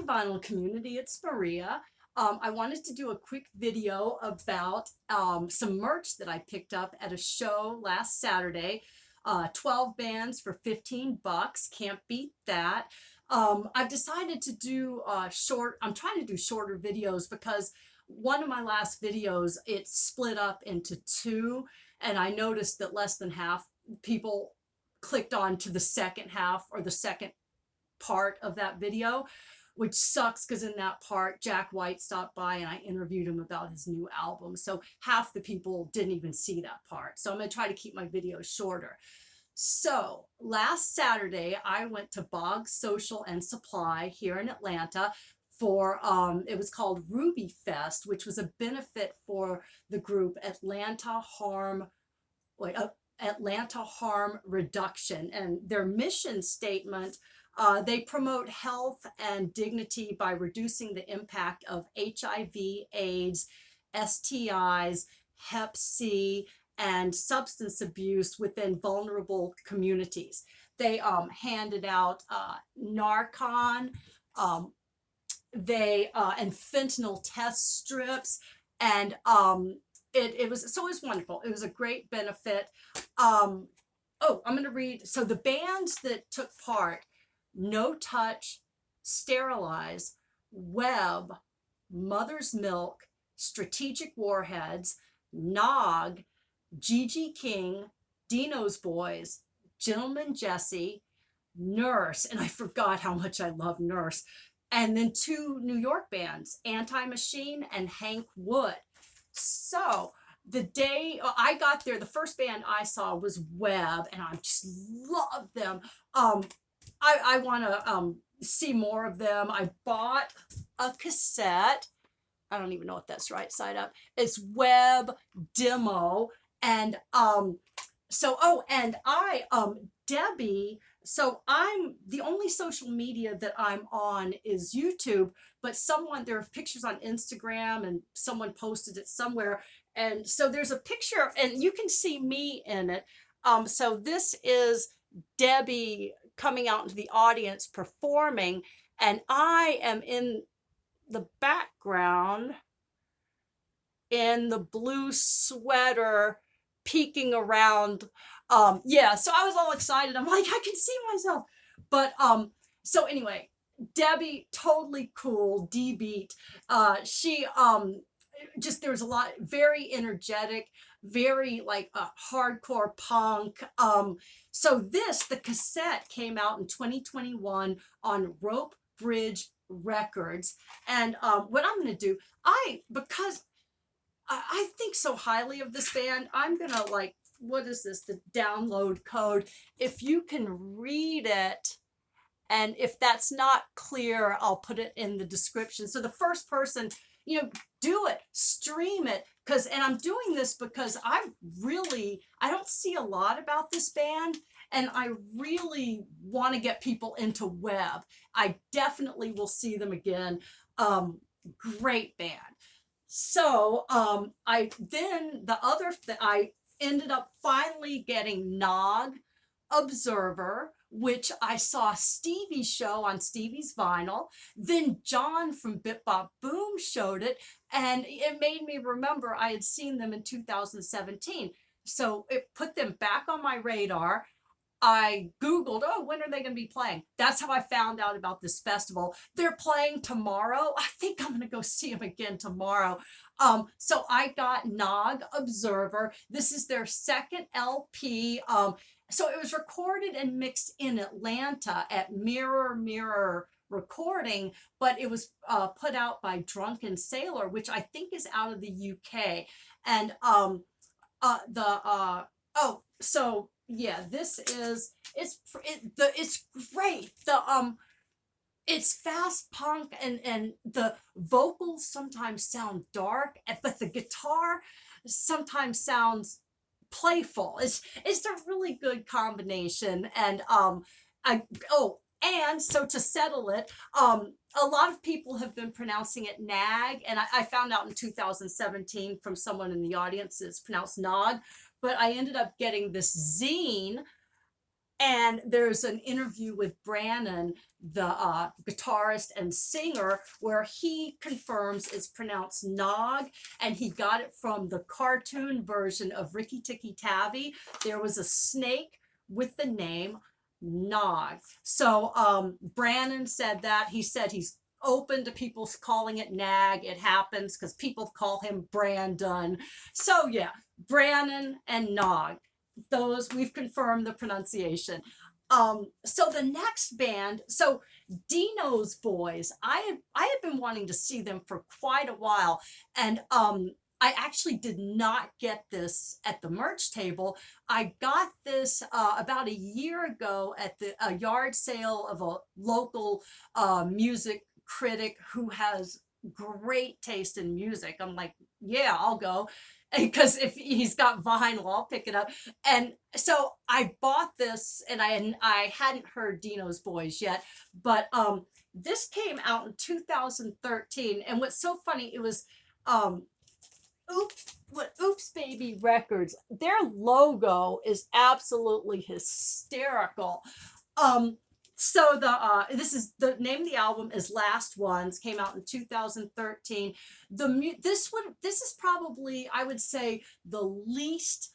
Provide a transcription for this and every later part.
vinyl community, it's Maria. I wanted to do a quick video about some merch that I picked up at a show last Saturday. 12 bands for 15 bucks. Can't beat that. I've decided to do I'm trying to do shorter videos because one of my last videos, it split up into two, and I noticed that less than half people clicked on to the second half or the second part of that video, which sucks because in that part, Jack White stopped by and I interviewed him about his new album. So half the people didn't even see that part. So I'm going to try to keep my videos shorter. So last Saturday, I went to Boggs Social and Supply here in Atlanta for it was called Ruby Fest, which was a benefit for the group Atlanta Harm Reduction. And their mission statement, they promote health and dignity by reducing the impact of HIV, AIDS, STIs, Hep C, and substance abuse within vulnerable communities. They handed out Narcan, and fentanyl test strips, and it was wonderful. It was a great benefit. I'm going to read. So the bands that took part: No Touch, Sterilize, Web, Mother's Milk, Strategic Warheads, Nog, Gigi King, Dino's Boys, Gentleman Jesse, Nurse, and I forgot how much I love Nurse, and then two New York bands, Anti Machine and Hank Wood. So the day I got there, the first band I saw was Web, and I just love them. I want to see more of them. I bought a cassette. I don't even know if that's right side up. It's Web Demo. And Debbie, so I'm the only social media that I'm on is YouTube, but there are pictures on Instagram and someone posted it somewhere. And so there's a picture and you can see me in it. So this is Debbie coming out into the audience performing, and I am in the background in the blue sweater peeking around. So I was all excited. I'm like, I can see myself. But so anyway, Debbie, totally cool, D beat. She just there was a lot, very energetic, very like hardcore punk. So the cassette came out in 2021 on Rope Bridge Records. And what I'm going to do, because I think so highly of this band, I'm going to what is this? The download code. If you can read it, and if that's not clear, I'll put it in the description. So the first person, do it, stream it. And I'm doing this because I don't see a lot about this band, and I really want to get people into Web. I definitely will see them again. Great band. So I ended up finally getting Nog Observer, which I saw Stevie's show on Stevie's Vinyl. Then John from Bip Bop Boom showed it, and it made me remember I had seen them in 2017. So it put them back on my radar. I Googled, when are they going to be playing? That's how I found out about this festival. They're playing tomorrow. I think I'm going to go see them again tomorrow. So I got Nog Observer. This is their second LP. So it was recorded and mixed in Atlanta at Mirror Recording, but it was put out by Drunken Sailor, which I think is out of the UK. And it's great. It's fast punk, and the vocals sometimes sound dark, but the guitar sometimes sounds playful. It's a really good combination. And so to settle it, a lot of people have been pronouncing it Nag, and I found out in 2017 from someone in the audience it's pronounced Nog, but I ended up getting this zine And there's an interview with Brannon, the guitarist and singer, where he confirms it's pronounced Nog, and he got it from the cartoon version of Ricky Tikki Tavi. There was a snake with the name Nog. So Brannon said that. He said he's open to people calling it Nag. It happens because people call him Brandon. So yeah, Brannon and Nog, those we've confirmed the pronunciation. So the next band, so Dino's Boys, I have been wanting to see them for quite a while, and I actually did not get this at the merch table. I got this about a year ago at the yard sale of a local music critic who has great taste in music. I'm like, yeah, I'll go, because if he's got vinyl, I'll pick it up. And so I bought this, and I hadn't heard Dino's Boys yet, but this came out in 2013. And what's so funny, it was Oops Baby Records. Their logo is absolutely hysterical. So this is the name of the album is Last Ones, came out in 2013. This is probably, I would say, the least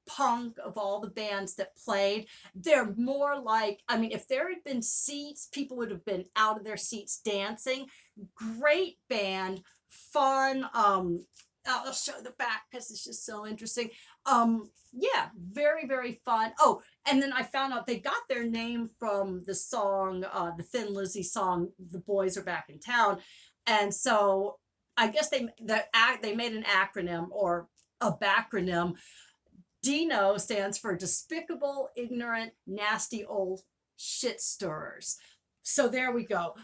punk of all the bands that played. They're more like, I mean, if there had been seats, people would have been out of their seats dancing. Great band, fun. I'll show the back because it's just so interesting. Yeah, very, very fun. Oh, and then I found out they got their name from the song, the Thin Lizzy song, "The Boys Are Back in Town," and so I guess they made an acronym or a backronym. Dino stands for Despicable, Ignorant, Nasty Old Shit Stirrers. So there we go.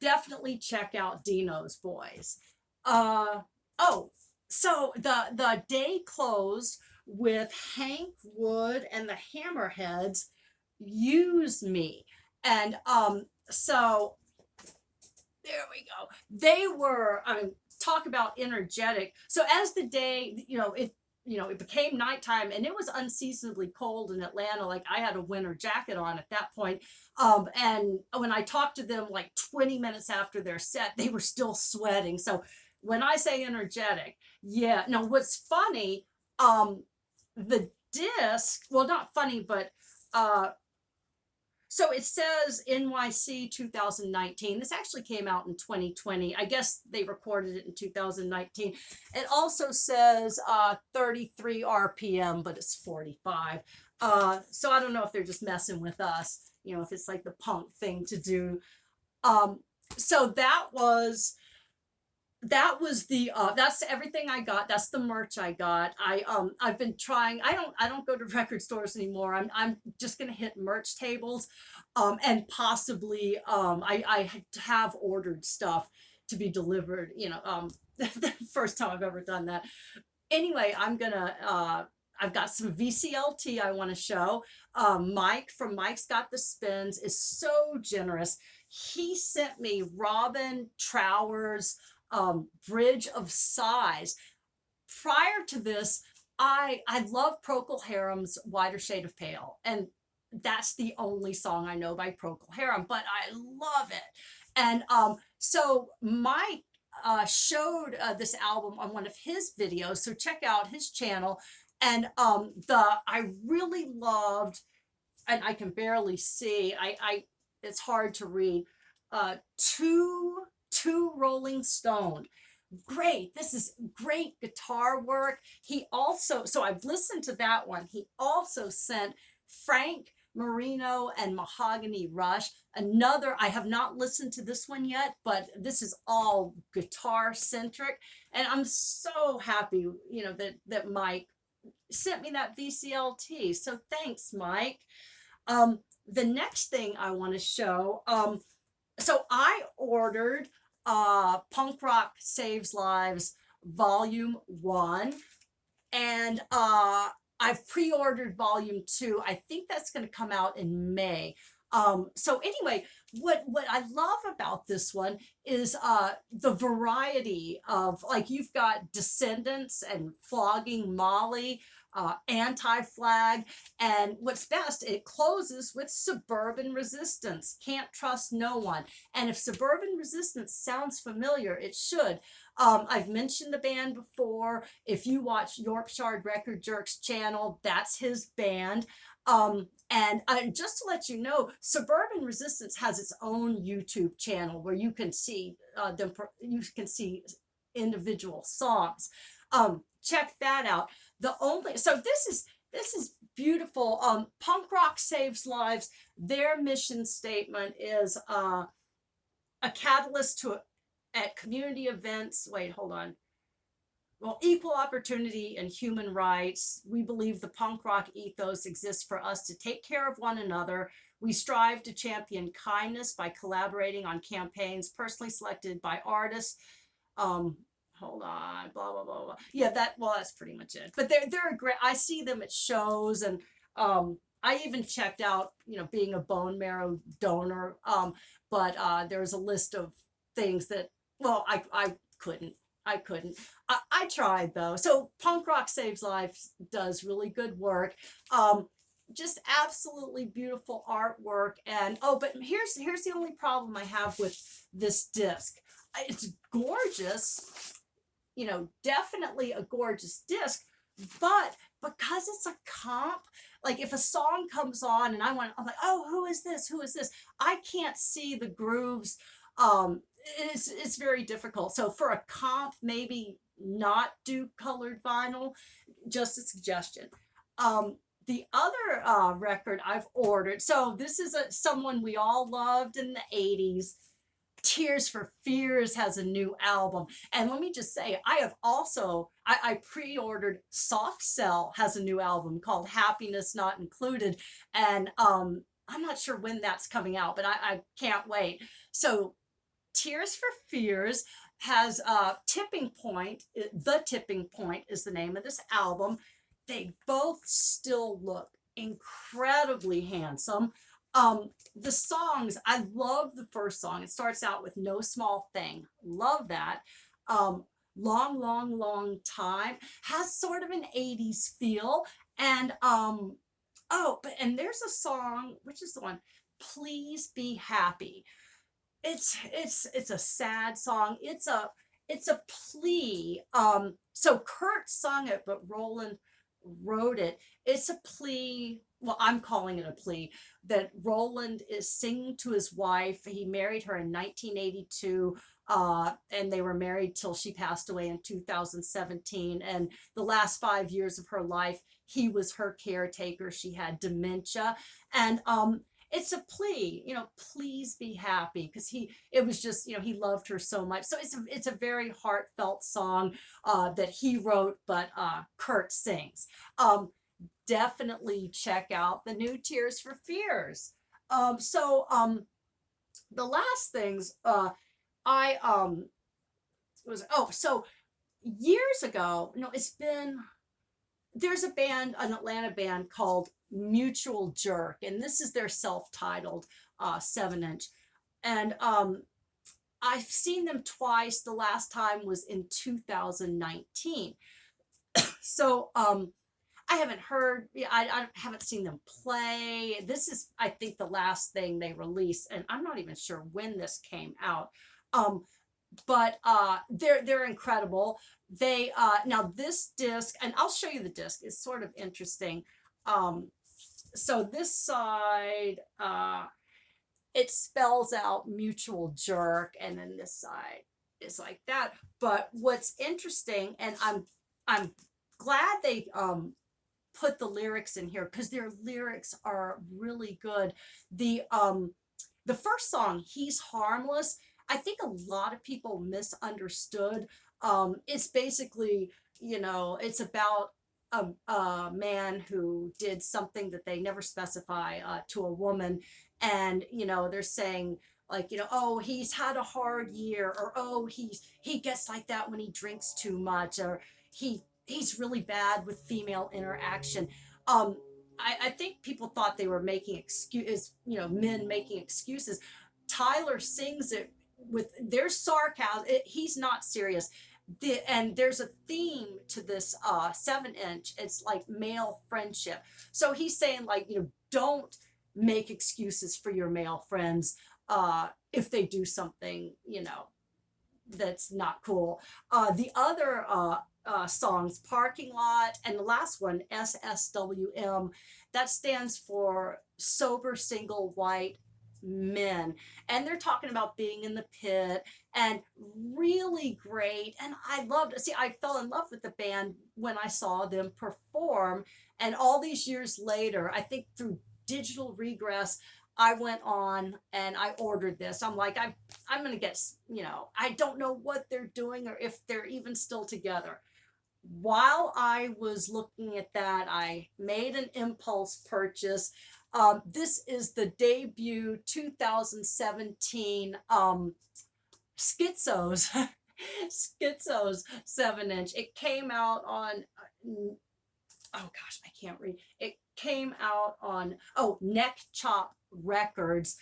Definitely check out Dino's Boys. Oh, so the day closed with Hank Wood and the Hammerheads, Use Me. And so there we go. They were, I mean, talk about energetic. So as the day, it became nighttime, and it was unseasonably cold in Atlanta. Like, I had a winter jacket on at that point. And when I talked to them like 20 minutes after their set, they were still sweating. So when I say energetic, yeah. Now, what's funny, the disc, well, not funny, but so it says NYC 2019. This actually came out in 2020. I guess they recorded it in 2019. It also says 33 RPM, but it's 45. So I don't know if they're just messing with us, if it's like the punk thing to do. So that was the that's everything I got. That's the merch I got. I've been trying. I don't go to record stores anymore. I'm just gonna hit merch tables, and possibly I have ordered stuff to be delivered. The first time I've ever done that. Anyway, I've got some VCLT I want to show. Mike from Mike's Got the Spins is so generous. He sent me Robin Trower's Bridge of Sighs. Prior to this, I love Procol Harum's Wider Shade of Pale, and that's the only song I know by Procol Harum, but I love it. And so Mike showed this album on one of his videos, so check out his channel. And I really loved, and I can barely see, it's hard to read, two Rolling Stone. Great. This is great guitar work. He also, so I've listened to that one. He also sent Frank Marino and Mahogany Rush. Another, I have not listened to this one yet, but this is all guitar centric. And I'm so happy, that Mike sent me that VCLT. So thanks, Mike. The next thing I want to show, so I ordered Punk Rock Saves Lives Volume 1, and I've pre-ordered Volume 2. I think that's going to come out in May. So anyway, what I love about this one is the variety of, like, you've got Descendants and Flogging Molly, Anti-Flag. And what's best, it closes with Suburban Resistance, Can't Trust No One. And if Suburban Resistance sounds familiar, it should. I've mentioned the band before. If you watch Yorkshire Record Jerks channel, that's his band. And just to let you know, Suburban Resistance has its own YouTube channel where you can see them. You can see individual songs. Check that out. This is beautiful. Punk rock saves lives. Their mission statement is a catalyst to at community events. Wait, hold on. Well, equal opportunity and human rights. We believe the punk rock ethos exists for us to take care of one another. We strive to champion kindness by collaborating on campaigns personally selected by artists. Um, Hold on, blah blah blah blah. Yeah, that's pretty much it. But they're a great. I see them at shows, and I even checked out, being a bone marrow donor. But there's a list of things that, well, I couldn't. I couldn't. I tried though. So Punk Rock Saves Lives does really good work. Just absolutely beautiful artwork. And but here's the only problem I have with this disc. It's gorgeous, definitely a gorgeous disc, but because it's a comp, like if a song comes on and I'm like, oh, who is this? Who is this? I can't see the grooves. It's very difficult. So for a comp, maybe not do colored vinyl. Just a suggestion. The other record I've ordered. So this is someone we all loved in the 80s. Tears for Fears has a new album. And let me just say, I have also, I pre-ordered Soft Cell has a new album called Happiness Not Included. And I'm not sure when that's coming out, but I can't wait. So Tears for Fears has Tipping Point. The Tipping Point is the name of this album. They both still look incredibly handsome. The songs, I love the first song. It starts out with No Small Thing. Love that. Long, long, long time has sort of an 80s feel. And and there's a song, which is the one, Please Be Happy. It's a sad song. It's a plea. So Kurt sung it, but Roland wrote it. It's a plea. Well, I'm calling it a plea that Roland is singing to his wife. He married her in 1982, and they were married till she passed away in 2017. And the last 5 years of her life, he was her caretaker. She had dementia, and it's a plea, please be happy, because it was just, he loved her so much. So it's a very heartfelt song that he wrote, but Kurt sings. Definitely check out the new Tears for Fears. The last things I was so years ago. No, there's a band, an Atlanta band called Mutual Jerk, and this is their self-titled 7-inch. And I've seen them twice. The last time was in 2019. So I haven't heard, I haven't seen them play. This is, I think, the last thing they released, and I'm not even sure when this came out. But they're incredible. They now this disc, and I'll show you the disc, is sort of interesting. So this side, it spells out Mutual Jerk, and then this side is like that. But what's interesting, and I'm glad they put the lyrics in here, because their lyrics are really good. The first song, He's Harmless, I think a lot of people misunderstood. It's basically, it's about a man who did something that they never specify to a woman. And, they're saying, like, oh, he's had a hard year, or oh, he gets like that when he drinks too much, or he's really bad with female interaction. I think people thought they were making excuses, men making excuses. Tyler sings it with their sarcasm. He's not serious. and there's a theme to this 7 inch. It's like male friendship. So he's saying, like, don't make excuses for your male friends if they do something, that's not cool. The other songs, Parking Lot, and the last one, SSWM, that stands for Sober Single White Men. And they're talking about being in the pit, and really great. And I loved it. See, I fell in love with the band when I saw them perform. And all these years later, I think through digital regress, I went on and I ordered this. I'm like, I'm gonna get, I don't know what they're doing or if they're even still together. While I was looking at that, I made an impulse purchase. This is the debut 2017 Schizos. Schizos 7 inch. It came out on oh gosh, I can't read. It came out on Neck Chop Records.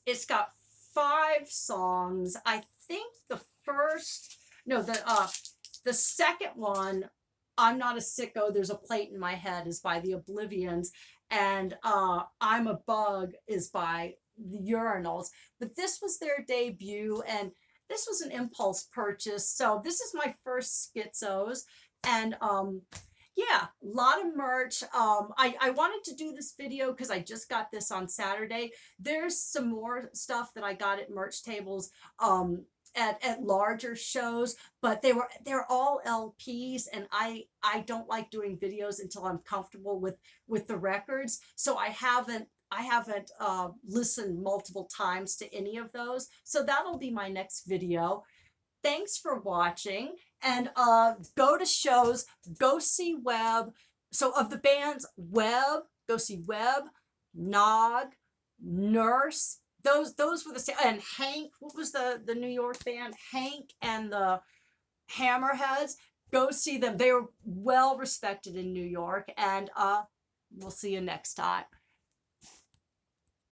It's got 5 songs. I think the first, no, the second one, I'm Not a Sicko, There's a Plate in My Head, is by the Oblivions, and I'm a Bug is by the Urinals. But this was their debut, and this was an impulse purchase. So this is my first Schizos, and yeah, a lot of merch. I wanted to do this video because I just got this on Saturday. There's some more stuff that I got at merch tables at larger shows, but they're all LPs, and I don't like doing videos until I'm comfortable with the records. So I haven't listened multiple times to any of those. So that'll be my next video. Thanks for watching, and go to shows, go see Webb. So of the bands, Webb, go see Webb, Nog, Nurse. Those were the same. And Hank, what was the New York band? Hank and the Hammerheads. Go see them. They were well respected in New York, and we'll see you next time.